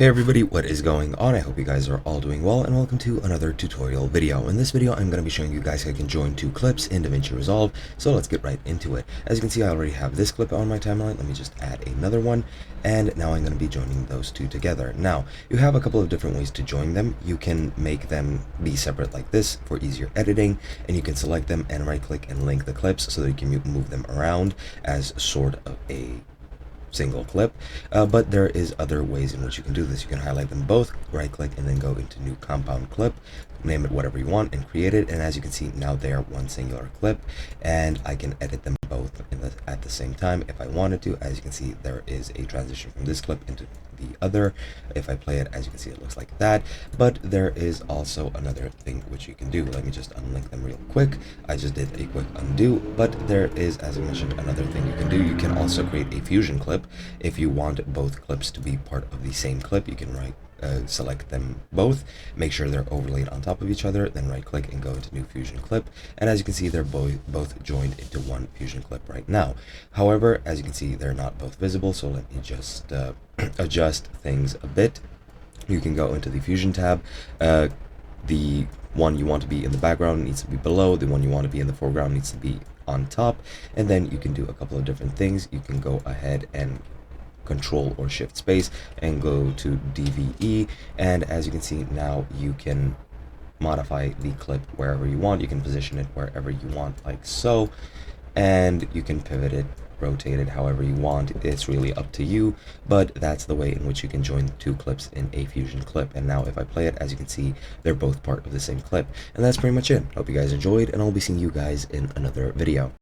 Hey everybody, what is going on? I hope you guys are all doing well, and welcome to another tutorial video. In this video, I'm going to be showing you guys how you can join two clips in Davinci Resolve, so let's get right into it. As you can see, I already have this clip on my timeline. Let me just add another one, and now I'm going to be joining those two together. Now, you have a couple of different ways to join them. You can make them be separate like this for easier editing, and you can select them and right-click and link the clips so that you can move them around as sort of a single clip, but there is other ways in which you can do this. You can highlight them both, right click, and then go into new compound clip, name it whatever you want, and create it. And as you can see, now they are one singular clip, and I can edit them both at the same time if I wanted to. As you can see, there is a transition from this clip into the other. If I play it, as you can see, it looks like that. But there is also another thing which you can do. Let me just unlink them real quick. I just did a quick undo, but there is, as I mentioned, another thing you can do. You can also create a fusion clip. If you want both clips to be part of the same clip, you can select them both, make sure they're overlaid on top of each other, then right click and go into new fusion clip. And as you can see, they're both joined into one fusion clip right now. However, as you can see, they're not both visible, so let me just adjust things a bit. You can go into the fusion tab. The one you want to be in the background needs to be below, the one you want to be in the foreground needs to be on top, and then you can do a couple of different things. You can go ahead and Control or Shift space and go to DVE, and as you can see, now you can modify the clip wherever you want. You can position it wherever you want, like so, and you can pivot it, rotate it however you want. It's really up to you, but that's the way in which you can join two clips in a fusion clip. And now if I play it, as you can see, they're both part of the same clip. And that's pretty much it. Hope you guys enjoyed, and I'll be seeing you guys in another video.